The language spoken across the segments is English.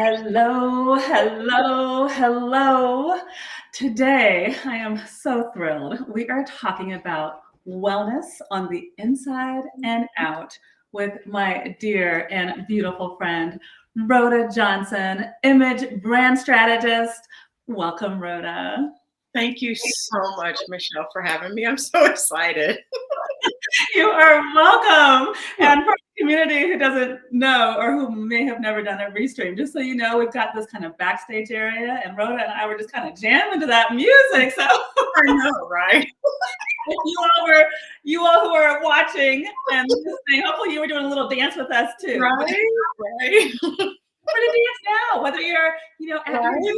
Hello, hello, hello. Today, I am so thrilled. We are talking about wellness on the inside and out with my dear and beautiful friend, Rhoda Johnson, image brand strategist. Welcome, Rhoda. Thank you so much, Michelle, for having me. I'm so excited. You are welcome. And for the community who doesn't know or who may have never done a restream, just so you know, we've got this kind of backstage area, and Rhoda and I were just kind of jamming to that music. So I know, right? if you all who are watching and listening, hopefully you were doing a little dance with us too. Right. We're gonna dance now, whether you're, at your Right.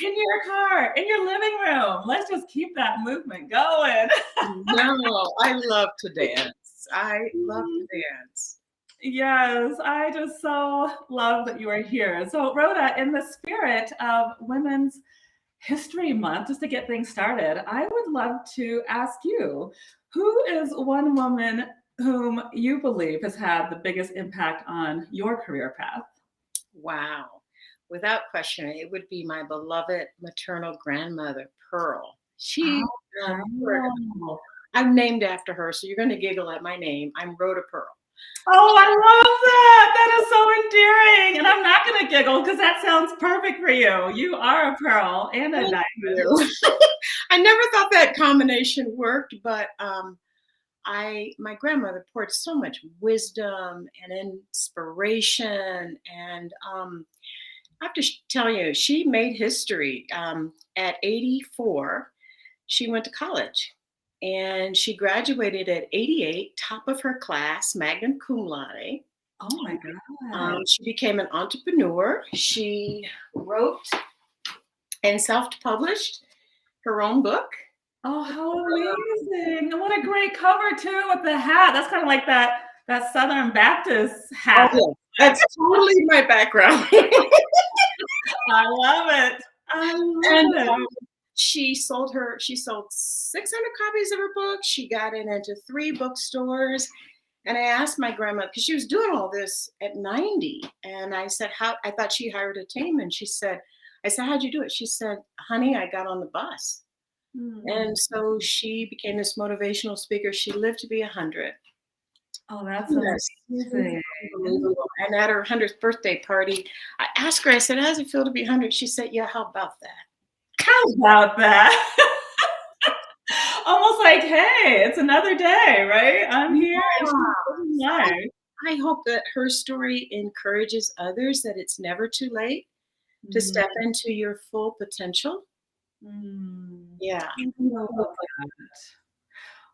in your car, in your living room. Let's just keep that movement going. No, I love to dance. I love to dance. Yes, I just so love that you are here. So, Rhoda, in the spirit of Women's History Month, just to get things started, I would love to ask you, who is one woman whom you believe has had the biggest impact on your career path? Wow. Without question, it would be my beloved maternal grandmother, Pearl. She, Oh, wow. I'm named after her, so you're going to giggle at my name. I'm Rhoda Pearl. Oh, I love that. That is so endearing. And I'm not going to giggle because that sounds perfect for you. You are a pearl and a Thank diamond. you. I never thought that combination worked, but my grandmother poured so much wisdom and inspiration, and I have to tell you, she made history. At 84, she went to college, and she graduated at 88, top of her class, magna cum laude. Oh my God. She became an entrepreneur. She wrote and self-published her own book. Oh, how amazing. And what a great cover too with the hat. That's kind of like that Southern Baptist Oh, hat. yeah. That's totally my background. I love it. I And love it. she sold 600 copies of her book. She got it into 3 bookstores. And I asked my grandma, because she was doing all this at 90. And I said, how, I thought she hired a team. And I said, how'd you do it? She said, honey, I got on the bus. Hmm. And so she became this motivational speaker. She lived to be 100. Oh, that's Yes, amazing. unbelievable. And at her 100th birthday party, I asked her, I said, how does it feel to be 100? She said, yeah, how about that? How about that? Almost like, hey, it's another day, right? I'm here and she's Yeah. living So life. I hope that her story encourages others that it's never too late to Mm, step into your full potential. mm. Yeah. I love that.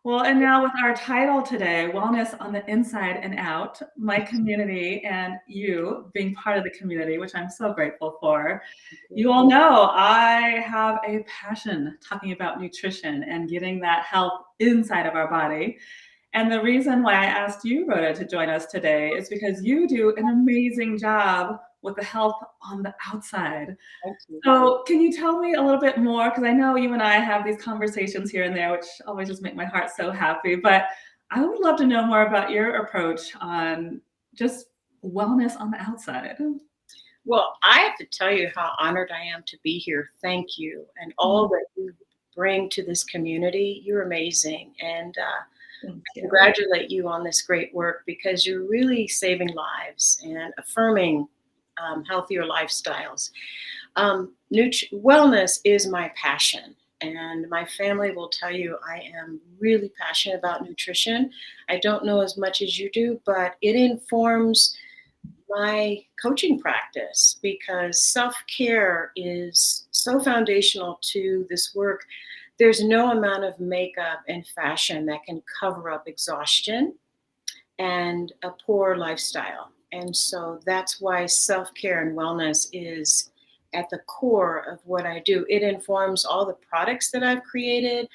Well, and now with our title today, Wellness on the Inside and Out, my community and you being part of the community, which I'm so grateful for. You all know I have a passion talking about nutrition and getting that health inside of our body. And the reason why I asked you, Rhoda, to join us today is because you do an amazing job with the health on the outside. Thank you. So, can you tell me a little bit more? Because I know you and I have these conversations here and there, which always just make my heart so happy. But I would love to know more about your approach on just wellness on the outside. Well, I have to tell you how honored I am to be here. Thank you. And all Mm, that you bring to this community. You're amazing. And thank I you. congratulate you on this great work because you're really saving lives and affirming healthier lifestyles. Wellness is my passion. And my family will tell you I am really passionate about nutrition. I don't know as much as you do, but it informs my coaching practice because self care is so foundational to this work. There's no amount of makeup and fashion that can cover up exhaustion and a poor lifestyle. And so that's why self care and wellness is at the core of what I do. It informs all the products that I've created,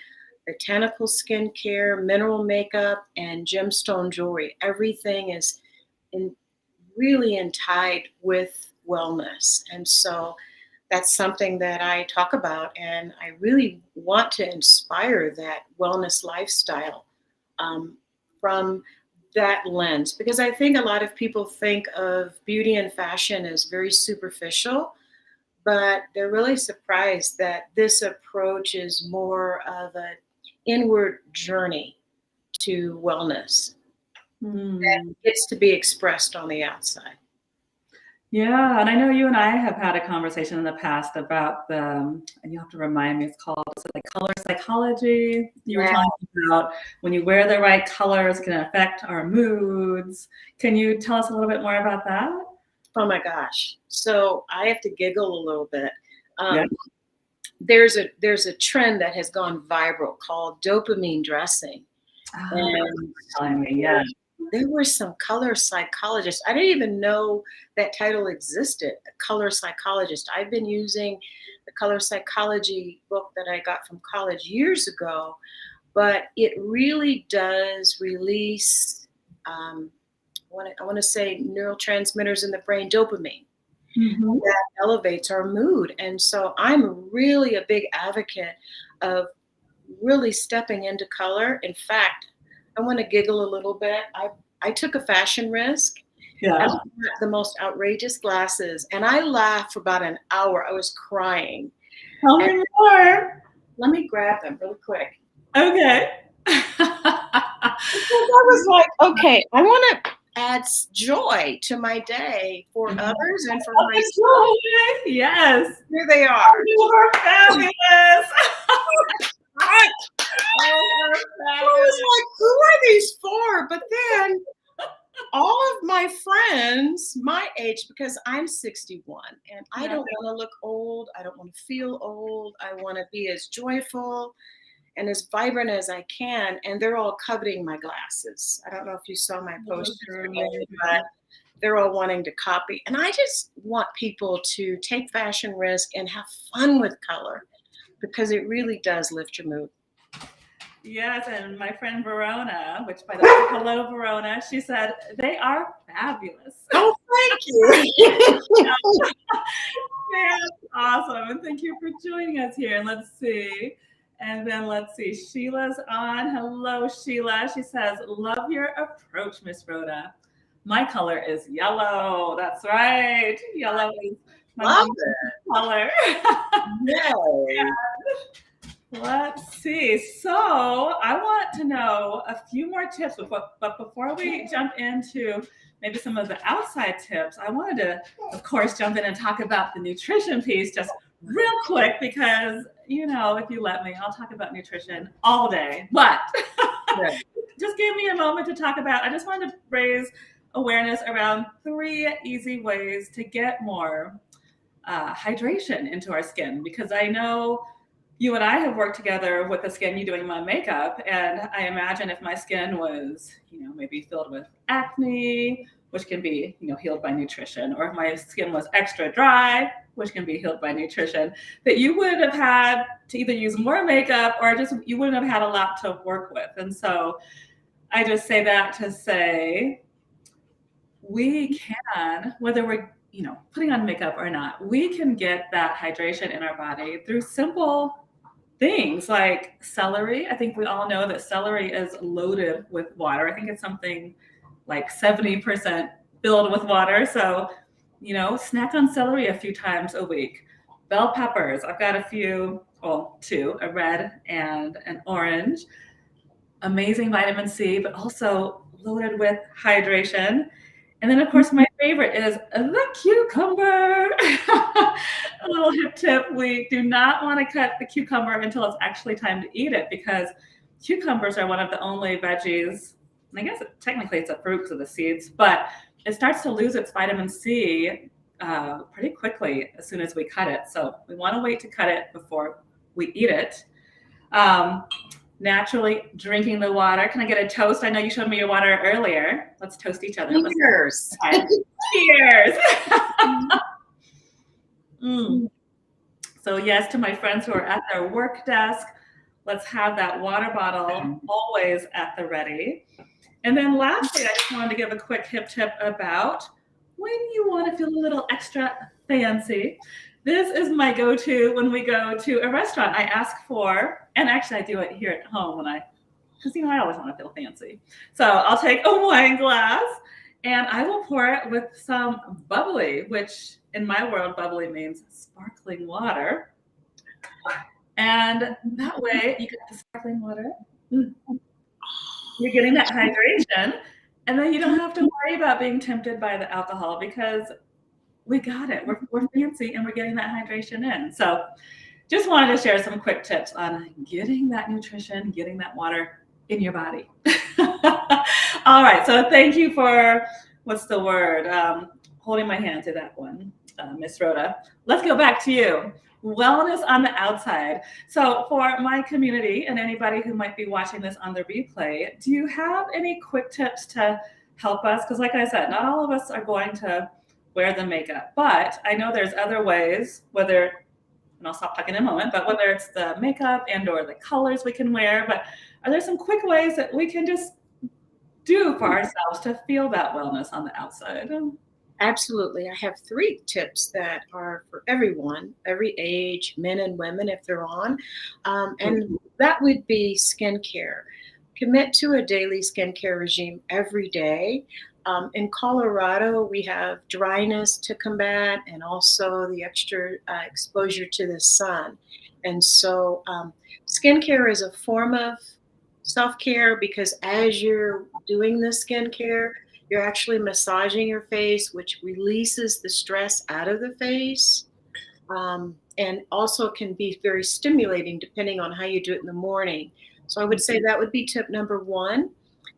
botanical skincare, mineral makeup, and gemstone jewelry. Everything is in, really tied with wellness. And so that's something that I talk about, and I really want to inspire that wellness lifestyle um, from that lens, because I think a lot of people think of beauty and fashion as very superficial, but they're really surprised that this approach is more of an inward journey to wellness that Hmm. gets to be expressed on the outside. Yeah, and I know you and I have had a conversation in the past about and you have to remind me, it's called, is it like color psychology? You were Yeah. talking about when you wear the right colors can affect our moods. Can you tell us a little bit more about that? Oh my gosh. So I have to giggle a little bit. Yeah. Um, there's a trend that has gone viral called dopamine dressing. Oh, that's what And you're telling me. Yeah. there were some color psychologists. I didn't even know that title existed, a color psychologist. I've been using the color psychology book that I got from college years ago, but it really does release, um, I want to say neurotransmitters in the brain, dopamine, Hmm. that elevates our mood. And so I'm really a big advocate of really stepping into color. In fact, I want to giggle a little bit. I took a fashion risk. I Yeah. got the most outrageous glasses, and I laughed for about an hour. I was crying. Tell And me more. let me grab them really quick. Okay. Because I was like, okay, I want to add joy to my day for others and for myself. Yes. Here they are. You are fabulous. I You are was fabulous. like, who are these for? But then all of my friends my age, because I'm 61 and I Yeah. don't want to look old. I don't want to feel old. I want to be as joyful and as vibrant as I can. And they're all coveting my glasses. I don't know if you saw my post Those are yesterday, amazing. but they're all wanting to copy. And I just want people to take fashion risk and have fun with color because it really does lift your mood. Yes, and my friend Verona, which by the way, hello Verona, she said they are fabulous. Oh, thank you. That's awesome. And thank you for joining us here. And let's see. And then let's see. Sheila's on. Hello, Sheila. She says, love your approach, Miss Rhoda. My color is yellow. That's right. Yellow is my Love mom's it. color. Yay. Let's see. So I want to know a few more tips, but before we jump into maybe some of the outside tips, I wanted to, of course, jump in and talk about the nutrition piece just real quick because, if you let me, I'll talk about nutrition all day. But Yeah. just give me a moment to talk about, I just wanted to raise awareness around 3 easy ways to get more hydration into our skin because I know you and I have worked together with the skin, you doing my makeup, and I imagine if my skin was, maybe filled with acne, which can be, healed by nutrition, or if my skin was extra dry, which can be healed by nutrition, that you would have had to either use more makeup or just you wouldn't have had a lot to work with. And so I just say that to say we can, whether we're putting on makeup or not, we can get that hydration in our body through simple things like celery. I think we all know that celery is loaded with water. I think it's something like 70% filled with water. So, snack on celery a few times a week. Bell peppers. I've got a few, well, two, a red and an orange. Amazing vitamin C, but also loaded with hydration. And then, of course, my favorite is the cucumber. A little hip tip, we do not want to cut the cucumber until it's actually time to eat it because cucumbers are one of the only veggies, and I guess technically it's a fruit because of the seeds, but it starts to lose its vitamin C pretty quickly as soon as we cut it. So we want to wait to cut it before we eat it. Um, Naturally drinking the water. Can I get a toast? I know you showed me your water earlier. Let's toast each other. Cheers. Okay. Cheers. Mm. So yes, to my friends who are at their work desk, let's have that water bottle always at the ready. And then lastly, I just wanted to give a quick hip tip about when you want to feel a little extra fancy. This is my go-to when we go to a restaurant. I ask for, and actually I do it here at home when I because I always want to feel fancy. So I'll take a wine glass and I will pour it with some bubbly, which in my world, bubbly means sparkling water. And that way you get the sparkling water. You're getting that hydration. And then you don't have to worry about being tempted by the alcohol because we got it. We're fancy and we're getting that hydration in. So just wanted to share some quick tips on getting that nutrition, getting that water in your body. All right. So thank you for, what's the word? Holding my hand to that one, Miss Rhoda. Let's go back to you. Wellness on the outside. So for my community and anybody who might be watching this on the replay, do you have any quick tips to help us? Because like I said, not all of us are going to wear the makeup, but I know there's other ways, whether, and I'll stop talking in a moment, but whether it's the makeup and or the colors we can wear, but are there some quick ways that we can just do for ourselves to feel that wellness on the outside? Absolutely. I have 3 tips that are for everyone, every age, men and women, if they're on. And that would be skincare. Commit to a daily skincare regime every day. In Colorado, we have dryness to combat and also the extra exposure to the sun. And so, skincare is a form of self care because as you're doing the skincare, you're actually massaging your face, which releases the stress out of the face. And also can be very stimulating depending on how you do it in the morning. So I would say that would be tip number 1.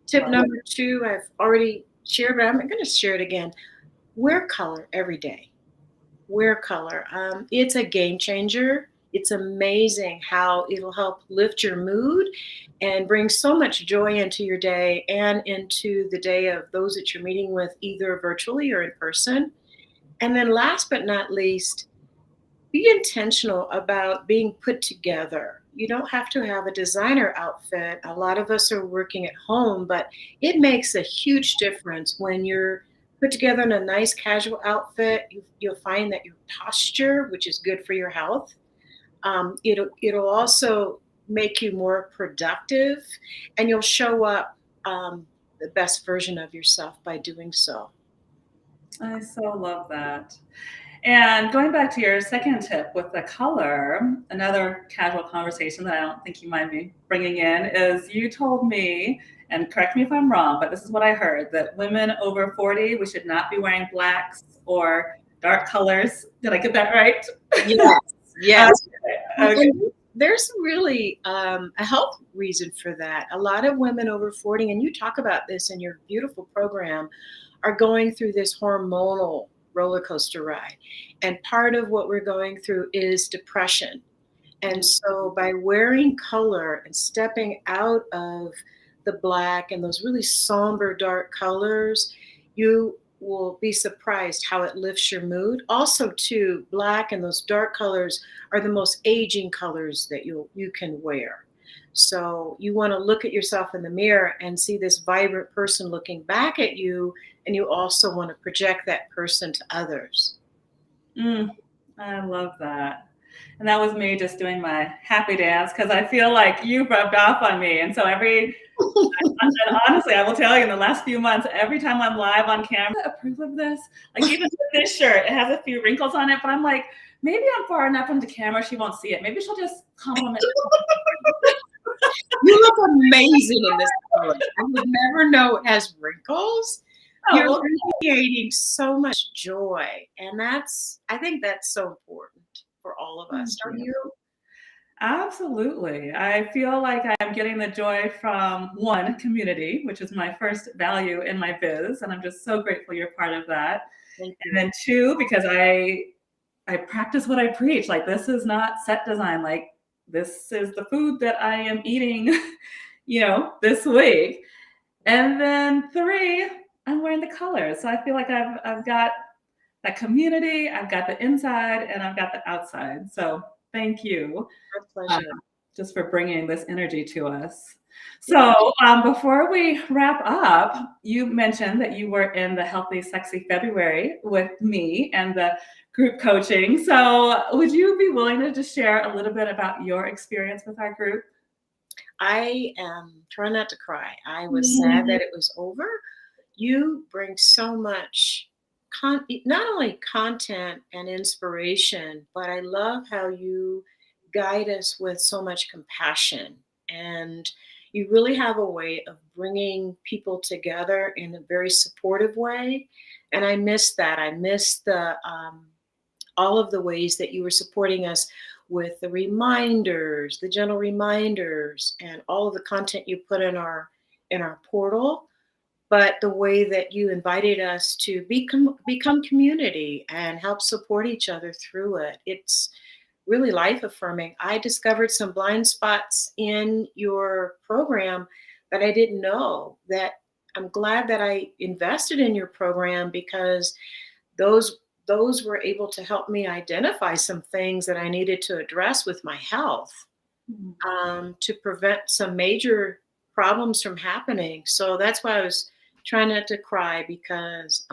Tip number 2, I've already shared, but I'm going to share it again. Wear color every day. Wear color. It's a game changer. It's amazing how it'll help lift your mood and bring so much joy into your day and into the day of those that you're meeting with, either virtually or in person. And then last but not least, be intentional about being put together. You don't have to have a designer outfit. A lot of us are working at home, but it makes a huge difference when you're put together in a nice casual outfit. You'll find that your posture, which is good for your health, it'll also make you more productive, and you'll show up the best version of yourself by doing so. I so love that. And going back to your second tip with the color, another casual conversation that I don't think you mind me bringing in is you told me, and correct me if I'm wrong, but this is what I heard, that women over 40, we should not be wearing blacks or dark colors. Did I get that right? Yes, yes. Okay. There's really a health reason for that. A lot of women over 40, and you talk about this in your beautiful program, are going through this hormonal roller coaster ride. And part of what we're going through is depression. And so by wearing color and stepping out of the black and those really somber dark colors, you will be surprised how it lifts your mood. Also, too, black and those dark colors are the most aging colors that you can wear. So you want to look at yourself in the mirror and see this vibrant person looking back at you, and you also want to project that person to others. I love that. And that was me just doing my happy dance because I feel like you rubbed off on me. And so and honestly, I will tell you in the last few months, every time I'm live on camera, I approve of this. Like even with this shirt, it has a few wrinkles on it, but I'm like, maybe I'm far enough from the camera, she won't see it. Maybe she'll just compliment me. You look amazing in this color. I would never know it has wrinkles. You're radiating so much joy. And I think that's so important for all of us. Don't you? Absolutely. I feel like I'm getting the joy from one, community, which is my first value in my biz. And I'm just so grateful you're part of that. Thank you. And then two, because I practice what I preach. Like this is not set design. Like this is the food that I am eating, this week. And then three, I'm wearing the colors. So I feel like I've got that community, I've got the inside, and I've got the outside. So thank you. My pleasure. Just for bringing this energy to us. So before we wrap up, you mentioned that you were in the Healthy Sexy February with me and the group coaching. So would you be willing to just share a little bit about your experience with our group? I am trying not to cry. I was sad that it was over. You bring so much not only content and inspiration, but I love how you guide us with so much compassion. And you really have a way of bringing people together in a very supportive way. And I miss that. I miss the all of the ways that you were supporting us with the reminders, the gentle reminders, and all of the content you put in our portal, but the way that you invited us to become community and help support each other through it. It's really life affirming. I discovered some blind spots in your program that I didn't know, that I'm glad that I invested in your program, because those those were able to help me identify some things that I needed to address with my health, Mhm. to prevent some major problems from happening. So that's why I was trying not to cry, because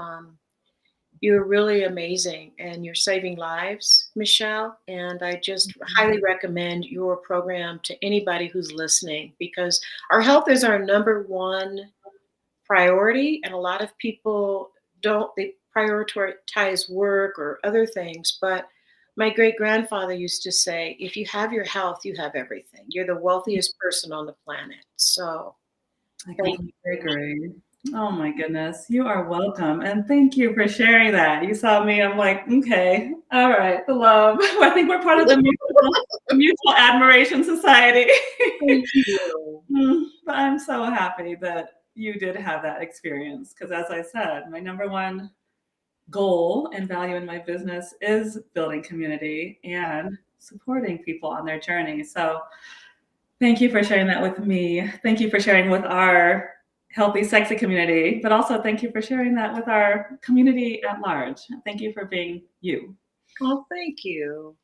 you're really amazing and you're saving lives, Michelle. And I just highly recommend your program to anybody who's listening, because our health is our number one priority, and a lot of people don't, they prioritize work or other things. But my great grandfather used to say, if you have your health, you have everything. You're the wealthiest person on the planet. So I thank completely you. agree. Oh my goodness. You are welcome. And thank you for sharing that. You saw me, I'm like, okay, all right, the love. I think we're part of the mutual admiration society. Thank you. But I'm so happy that you did have that experience because, as I said, my number one goal and value in my business is building community and supporting people on their journey. So, thank you for sharing that with me. Thank you for sharing with our healthy, sexy community, but also thank you for sharing that with our community at large. Thank you for being you. Oh, thank you.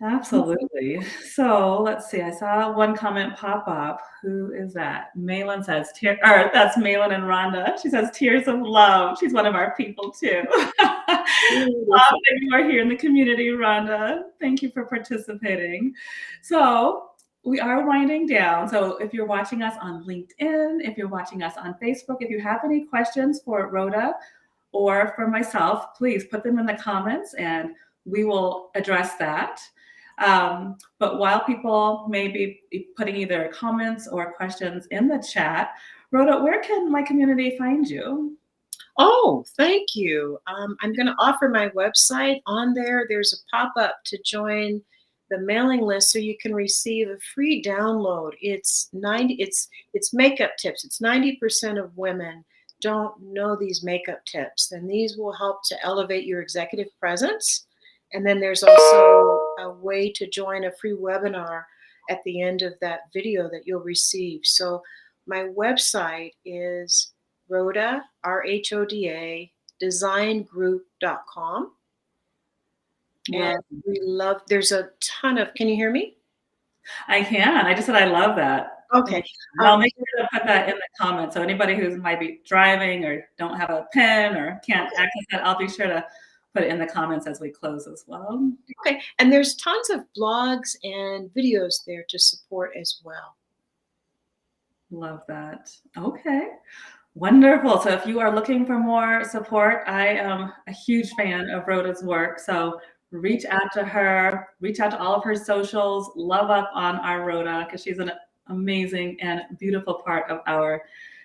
Absolutely. So let's see. I saw one comment pop up. Who is that? Malin says, or that's Malin and Rhonda. She says, tears of love. She's one of our people too. Love that you are here in the community, Rhonda. Thank you for participating. So we are winding down. So if you're watching us on LinkedIn, if you're watching us on Facebook, if you have any questions for Rhoda or for myself, please put them in the comments and we will address that. But while people may be putting either comments or questions in the chat, Rhoda, where can my community find you? Oh, thank you. I'm going to offer my website on there. There's a pop up to join the mailing list so you can receive a free download. It's makeup tips. It's 90% of women don't know these makeup tips, and these will help to elevate your executive presence. And then there's also a way to join a free webinar at the end of that video that you'll receive. So my website is Rhoda, RHODA, designgroup.com. And Love. we love, there's a ton of, can you hear me? I can. I just said I love that. Okay. And I'll make sure to put that in the comments. So anybody who might be driving or don't have a pen or can't access that, I'll be sure to put it in the comments as we close as well. Okay. And there's tons of blogs and videos there to support as well. Love that. Okay. Wonderful. So if you are looking for more support, I am a huge fan of Rhoda's work. So reach out to her, reach out to all of her socials, love up on our Rhoda because she's an amazing and beautiful part of our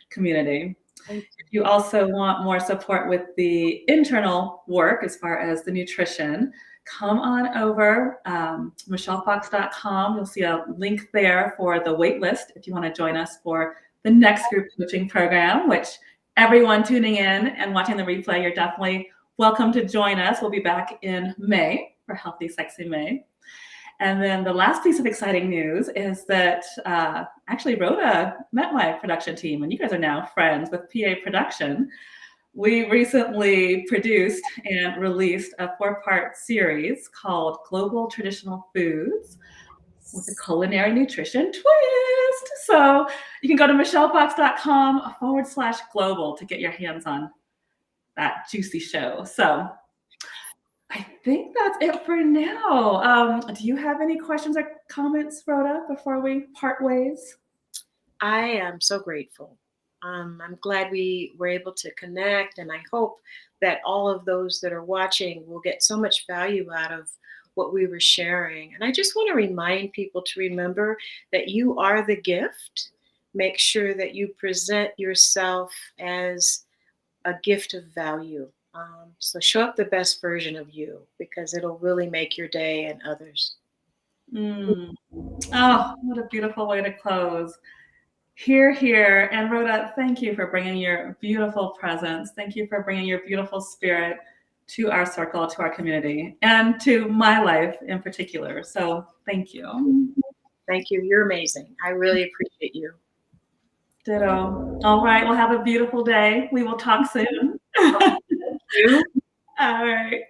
community. Thank If you also want more support with the internal work as far as the nutrition, come on over, michellefox.com. You'll see a link there for the wait list if you want to join us for the next group coaching program, which everyone tuning in and watching the replay, you're definitely welcome to join us. We'll be back in May for Healthy Sexy May. And then the last piece of exciting news is that actually Rhoda met my production team, and you guys are now friends with PA Production. We recently produced and released a 4-part series called Global Traditional Foods with a culinary nutrition twist. So you can go to michellefox.com/global to get your hands on that juicy show. So I think that's it for now. Do you have any questions or comments, Rhoda, before we part ways? I am so grateful. I'm glad we were able to connect, and I hope that all of those that are watching will get so much value out of what we were sharing. And I just want to remind people to remember that you are the gift. Make sure that you present yourself as a gift of value. So show up the best version of you because it'll really make your day and others. Mm. Oh, what a beautiful way to close. Here, here. And Rhoda, thank you for bringing your beautiful presence. Thank you for bringing your beautiful spirit to our circle, to our community, and to my life in particular. So thank you. Thank you. You're amazing. I really appreciate you. Ditto. All right. Well, have a beautiful day. We will talk soon. You All right.